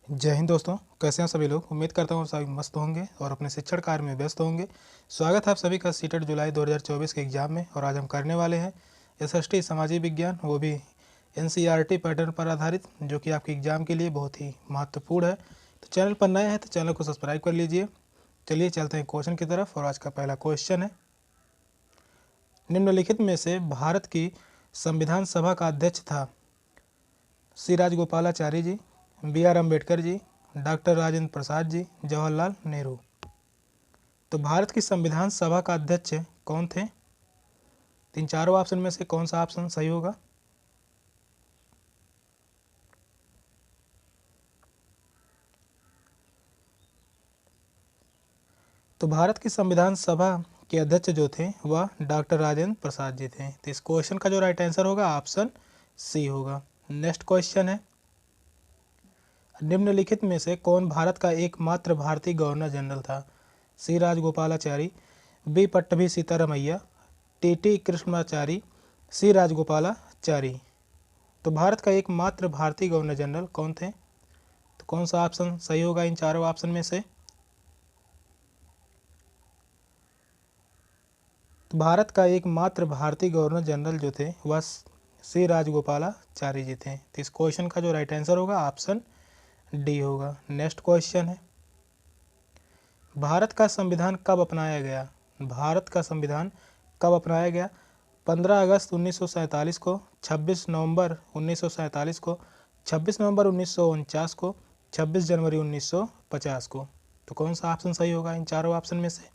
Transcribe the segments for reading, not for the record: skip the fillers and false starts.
जय हिंद दोस्तों, कैसे हैं सभी लोग। उम्मीद करता हूँ सभी मस्त होंगे और अपने शिक्षण कार्य में व्यस्त होंगे। स्वागत है आप सभी का सीटेट जुलाई 2024 के एग्जाम में। और आज हम करने वाले हैं एसएसटी सामाजिक विज्ञान, वो भी एनसीईआरटी पैटर्न पर आधारित, जो कि आपके एग्जाम के लिए बहुत ही महत्वपूर्ण है। तो चैनल पर नए हैं तो चैनल को सब्सक्राइब कर लीजिए। चलिए चलते हैं क्वेश्चन की तरफ। और आज का पहला क्वेश्चन है, निम्नलिखित में से भारत की संविधान सभा का अध्यक्ष था सी राजगोपालाचारी जी, बी.आर. अम्बेडकर जी, डॉक्टर राजेंद्र प्रसाद जी, जवाहरलाल नेहरू। तो भारत की संविधान सभा का अध्यक्ष कौन थे? तीन चारों ऑप्शन में से कौन सा ऑप्शन सही होगा? तो भारत की संविधान सभा के अध्यक्ष जो थे वह डॉक्टर राजेंद्र प्रसाद जी थे। तो इस क्वेश्चन का जो राइट आंसर होगा ऑप्शन सी होगा। नेक्स्ट क्वेश्चन है, निम्नलिखित में से कौन भारत का एकमात्र भारतीय गवर्नर जनरल था? सी राजगोपालाचारी, बी पट्टभी सीतारमैया, टी कृष्णमाचारी, सी राजगोपालाचारी। तो भारत का एकमात्र भारतीय गवर्नर जनरल कौन थे? तो कौन सा ऑप्शन सही होगा इन चारों ऑप्शन में से? तो भारत का एकमात्र भारतीय गवर्नर जनरल जो थे वह सी राजगोपालाचारी जी थे। तो इस क्वेश्चन का जो राइट आंसर होगा ऑप्शन डी होगा। नेक्स्ट क्वेश्चन है, भारत का संविधान कब अपनाया गया? भारत का संविधान कब अपनाया गया? 15 अगस्त 1947 को, 26 नवंबर 1947 को, 26 नवंबर 1949 को, 26 जनवरी 1950 को। तो कौन सा ऑप्शन सही होगा इन चारों ऑप्शन में से?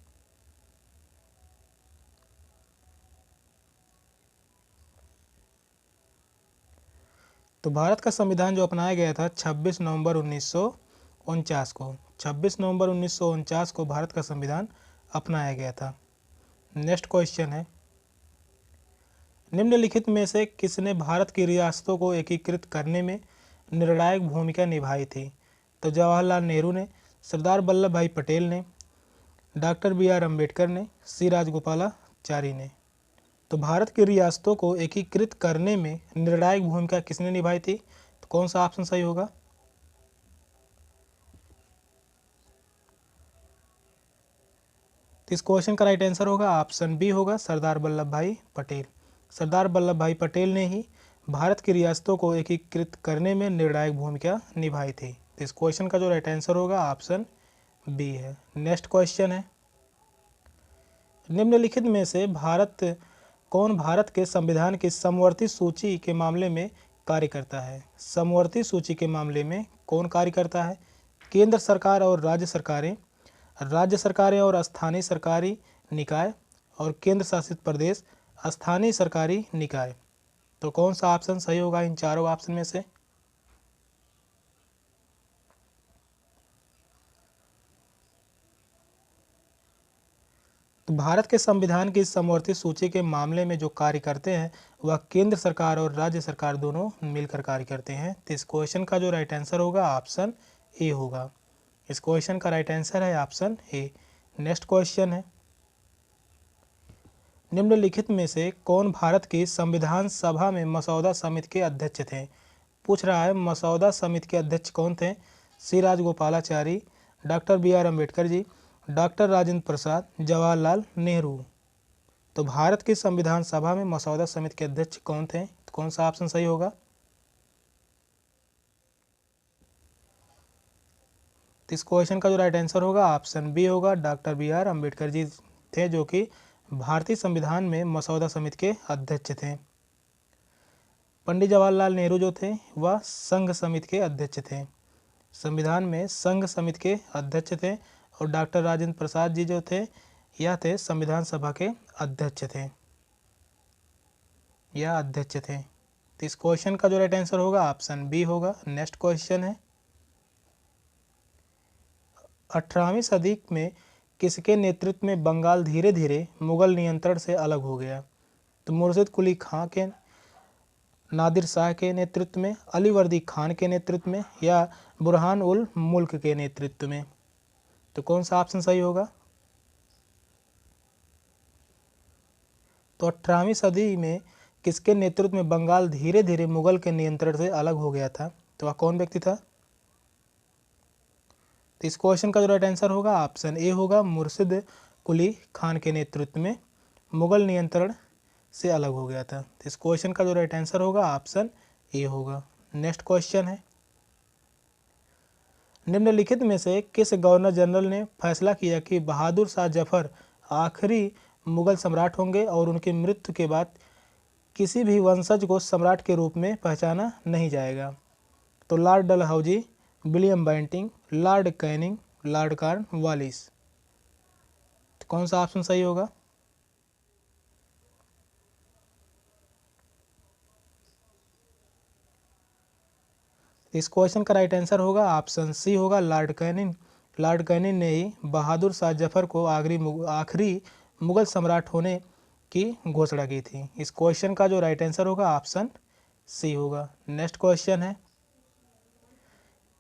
तो भारत का संविधान जो अपनाया गया था 26 नवंबर 1949 को, 26 नवंबर 1949 को भारत का संविधान अपनाया गया था। नेक्स्ट क्वेश्चन है, निम्नलिखित में से किसने भारत की रियासतों को एकीकृत करने में निर्णायक भूमिका निभाई थी? तो जवाहरलाल नेहरू ने, सरदार वल्लभ भाई पटेल ने, डॉक्टर बी.आर. अम्बेडकर ने, सी राजगोपालाचारी ने। तो भारत की रियासतों को एकीकृत करने में निर्णायक भूमिका किसने निभाई थी? तो कौन सा ऑप्शन सही होगा? तो इस क्वेश्चन का राइट आंसर होगा ऑप्शन बी होगा, सरदार वल्लभ भाई पटेल। सरदार वल्लभ भाई पटेल ने ही भारत की रियासतों को एकीकृत करने में निर्णायक भूमिका निभाई थी। तो इस क्वेश्चन का जो राइट आंसर होगा ऑप्शन बी है। नेक्स्ट क्वेश्चन है, निम्नलिखित में से कौन भारत के संविधान की समवर्ती सूची के मामले में कार्य करता है? समवर्ती सूची के मामले में कौन कार्य करता है? केंद्र सरकार और राज्य सरकारें और स्थानीय सरकारी निकाय, और केंद्र शासित प्रदेश, स्थानीय सरकारी निकाय। तो कौन सा ऑप्शन सही होगा इन चारों ऑप्शन में से? तो भारत के संविधान की समवर्ती सूची के मामले में जो कार्य करते हैं वह केंद्र सरकार और राज्य सरकार दोनों मिलकर कार्य करते हैं। तो इस क्वेश्चन का जो राइट आंसर होगा ऑप्शन ए होगा। इस क्वेश्चन का राइट आंसर है ऑप्शन ए। नेक्स्ट क्वेश्चन है, निम्नलिखित में से कौन भारत की संविधान सभा में मसौदा समिति के अध्यक्ष थे? पूछ रहा है मसौदा समिति के अध्यक्ष कौन थे? सी Rajagopalachari, doctor B R. Ambedkar ji, doctor Rajendra Prasad, Jawaharlal Nehru. तो भारत की संविधान सभा में मसौदा समिति के अध्यक्ष कौन थे? तो कौन सा ऑप्शन सही होगा? तो इस क्वेश्चन का जो राइट आंसर होगा ऑप्शन बी होगा, डॉक्टर बी.आर. अम्बेडकर जी थे, जो कि भारतीय संविधान में मसौदा समिति के अध्यक्ष थे। पंडित जवाहरलाल नेहरू जो थे वह संघ समिति के अध्यक्ष थे। संविधान में संघ समिति के अध्यक्ष थे। और डॉक्टर राजेंद्र प्रसाद जी जो थे यह थे संविधान सभा के अध्यक्ष थे, यह अध्यक्ष थे। तो इस क्वेश्चन का जो राइट आंसर होगा ऑप्शन बी होगा। नेक्स्ट क्वेश्चन है, 18वीं सदी में किसके नेतृत्व में बंगाल धीरे धीरे मुगल नियंत्रण से अलग हो गया? तो मुर्शिद कुली खां के, नादिर शाह के नेतृत्व में, अली वर्दी खान के नेतृत्व में, या बुरहान उल मुल्क के नेतृत्व में। तो कौन सा ऑप्शन सही होगा? तो 18वीं सदी में किसके नेतृत्व में बंगाल धीरे धीरे मुगल के नियंत्रण से अलग हो गया था? तो वह कौन व्यक्ति था? तो इस क्वेश्चन का जो राइट आंसर होगा ऑप्शन ए होगा, मुर्शिद कुली खान के नेतृत्व में मुगल नियंत्रण से अलग हो गया था। तो इस क्वेश्चन का जो राइट आंसर होगा ऑप्शन ए होगा। नेक्स्ट क्वेश्चन है, निम्नलिखित में से किस गवर्नर जनरल ने फैसला किया कि बहादुर शाह जफर आखिरी मुगल सम्राट होंगे और उनकी मृत्यु के बाद किसी भी वंशज को सम्राट के रूप में पहचाना नहीं जाएगा? तो Lord Dalhousie, William Bentinck, Lord Canning, Lord Cornwallis. तो कौन सा ऑप्शन सही होगा? इस क्वेश्चन का राइट आंसर होगा ऑप्शन सी होगा, लॉर्ड कैनिंग। लॉर्ड कैनिंग ने ही बहादुर शाह जफर को आखिरी मुगल सम्राट होने की घोषणा की थी। इस क्वेश्चन का जो राइट आंसर होगा ऑप्शन सी होगा। नेक्स्ट क्वेश्चन है,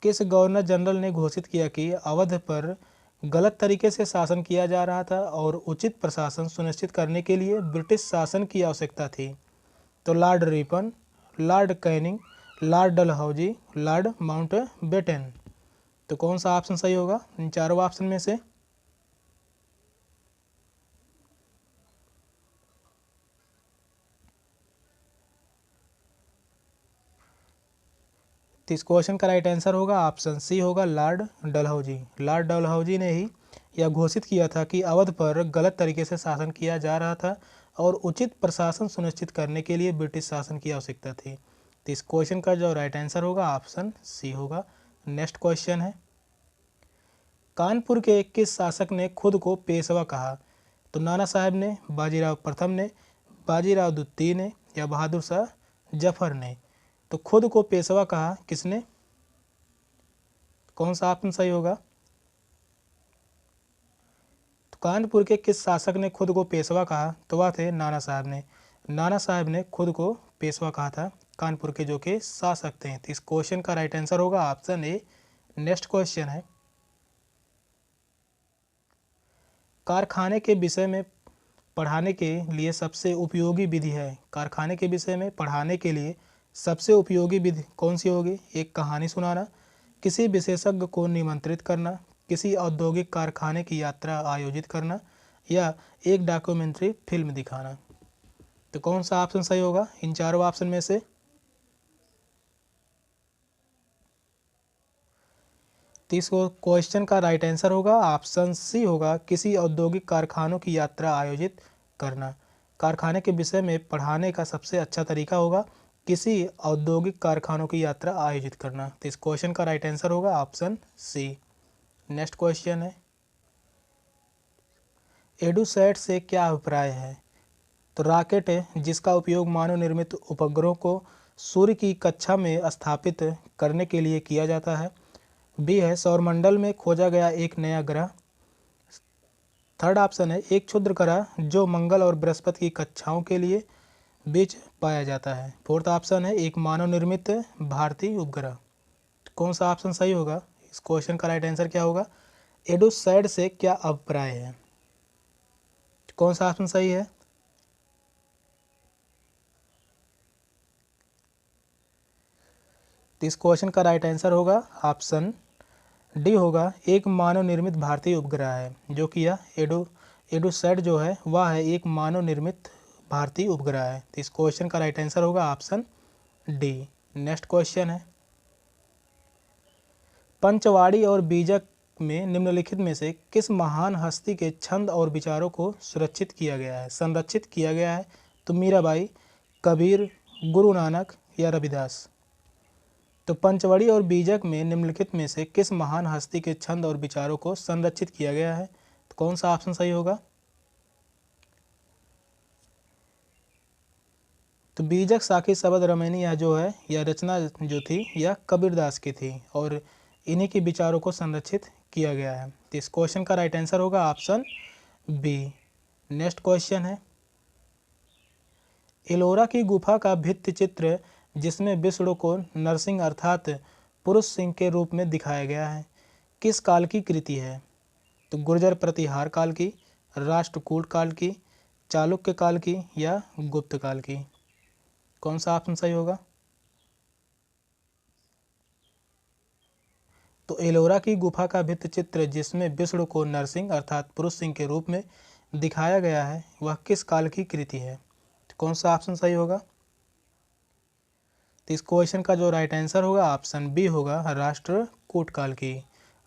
किस गवर्नर जनरल ने घोषित किया कि अवध पर गलत तरीके से शासन किया जा रहा था और उचित प्रशासन सुनिश्चित करने के लिए ब्रिटिश शासन की आवश्यकता थी? तो Lord Ripon, Lord Canning, Lord Dalhousie, Lord Mountbatten. तो कौन सा ऑप्शन सही होगा इन चारों ऑप्शन में से? तो इस क्वेश्चन का राइट आंसर होगा ऑप्शन सी होगा, लॉर्ड डलहौजी। लॉर्ड डलहौजी ने ही यह घोषित किया था कि अवध पर गलत तरीके से शासन किया जा रहा था और उचित प्रशासन सुनिश्चित करने के लिए ब्रिटिश शासन की आवश्यकता थी। तो इस क्वेश्चन का जो राइट आंसर होगा ऑप्शन सी होगा। नेक्स्ट क्वेश्चन है, कानपुर के किस शासक ने खुद को पेशवा कहा? तो नाना साहब ने, बाजीराव प्रथम ने, बाजीराव द्वितीय ने या बहादुर शाह जफर ने? तो खुद को पेशवा कहा किसने? कौन सा ऑप्शन सही होगा? तो कानपुर के किस शासक ने खुद को पेशवा कहा? तो वह थे नाना साहब ने। नाना साहब ने खुद को पेशवा कहा था, कानपुर के जो कि शासक थे। तो इस क्वेश्चन का राइट आंसर होगा ऑप्शन ए। नेक्स्ट क्वेश्चन है, कारखाने के विषय में पढ़ाने के लिए सबसे उपयोगी विधि है। कारखाने के विषय में पढ़ाने के लिए सबसे उपयोगी विधि कौन सी होगी? एक, कहानी सुनाना, किसी विशेषज्ञ को निमंत्रित करना, किसी औद्योगिक कारखाने की यात्रा आयोजित करना या एक डॉक्यूमेंट्री फिल्म दिखाना? तो कौन सा ऑप्शन सही होगा इन चारों ऑप्शन में से? तो इस क्वेश्चन का राइट आंसर होगा ऑप्शन सी होगा, किसी औद्योगिक कारखानों की यात्रा आयोजित करना। कारखाने के विषय में पढ़ाने का सबसे अच्छा तरीका होगा किसी औद्योगिक कारखानों की यात्रा आयोजित करना। तो इस क्वेश्चन का राइट आंसर होगा ऑप्शन सी। नेक्स्ट क्वेश्चन है, एडुसैट से क्या अभिप्राय है? तो रॉकेट है जिसका उपयोग मानव निर्मित उपग्रहों को सूर्य की कक्षा में स्थापित करने के लिए किया जाता है। बी है, सौरमंडल में खोजा गया एक नया ग्रह। थर्ड ऑप्शन है, एक क्षुद्र ग्रह जो मंगल और बृहस्पति की कक्षाओं के लिए बीच पाया जाता है। फोर्थ ऑप्शन है, एक मानव निर्मित भारतीय उपग्रह। कौन सा ऑप्शन सही होगा? इस क्वेश्चन का राइट आंसर क्या होगा? एडुसैट से क्या अभिप्राय है? कौन सा ऑप्शन सही है? तो इस क्वेश्चन का राइट आंसर होगा ऑप्शन डी होगा, एक मानव निर्मित भारतीय उपग्रह है, जो कि यह एडुसैट जो है वह है एक मानव निर्मित भारतीय उपग्रह है। तो इस क्वेश्चन का राइट आंसर होगा ऑप्शन डी। नेक्स्ट क्वेश्चन है, पंचवाड़ी और बीजक में निम्नलिखित में से किस महान हस्ती के छंद और विचारों को सुरक्षित किया गया है, संरक्षित किया गया है? तो मीराबाई, कबीर, गुरु नानक या रविदास? तो पंचवड़ी और बीजक में निम्नलिखित में से किस महान हस्ती के छंद और विचारों को संरक्षित किया गया है? तो कौन सा ऑप्शन सही होगा? तो बीजक साखी शबद रमैनी यह जो है यह रचना जो थी यह कबीरदास की थी और इन्हीं के विचारों को संरक्षित किया गया है। तो इस क्वेश्चन का राइट आंसर होगा ऑप्शन बी। नेक्स्ट क्वेश्चन है, एलोरा की गुफा का भित्ति चित्र जिसमें विष्णु को नरसिंह अर्थात पुरुष सिंह के रूप में दिखाया गया है, किस काल की कृति है? तो गुर्जर प्रतिहार काल की, राष्ट्रकूट काल की, चालुक्य काल की या गुप्त काल की? कौन सा ऑप्शन सही होगा? तो एलोरा की गुफा का भित्ति चित्र जिसमें विष्णु को नरसिंह अर्थात पुरुष सिंह के रूप में दिखाया गया है वह किस काल की कृति है? तो कौन सा ऑप्शन सही होगा? तो इस क्वेश्चन का जो राइट आंसर होगा ऑप्शन बी होगा, राष्ट्रकूट काल की।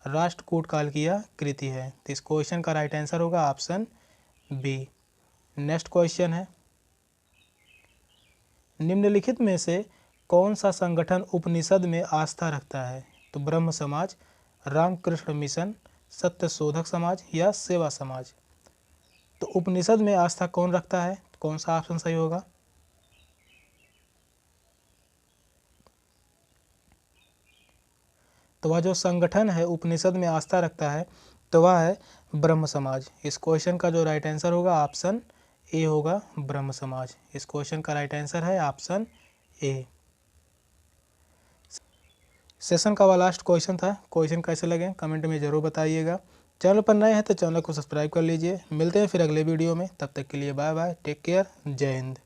राष्ट्रकूट काल की यह कृति है। तो इस क्वेश्चन का राइट आंसर होगा ऑप्शन बी। नेक्स्ट क्वेश्चन है, निम्नलिखित में से कौन सा संगठन उपनिषद में आस्था रखता है? तो ब्रह्म समाज, रामकृष्ण मिशन, सत्य शोधक समाज या सेवा समाज। तो उपनिषद में आस्था कौन रखता है? कौन सा ऑप्शन सही होगा? तो वह जो संगठन है उपनिषद में आस्था रखता है तो वह है ब्रह्म समाज। इस क्वेश्चन का जो राइट आंसर होगा ऑप्शन ए होगा, ब्रह्म समाज। इस क्वेश्चन का राइट आंसर है ऑप्शन ए। सेशन का वह लास्ट क्वेश्चन था। क्वेश्चन कैसे लगे कमेंट में ज़रूर बताइएगा। चैनल पर नए हैं तो चैनल को सब्सक्राइब कर लीजिए। मिलते हैं फिर अगले वीडियो में, तब तक के लिए बाय बाय, टेक केयर, जय हिंद।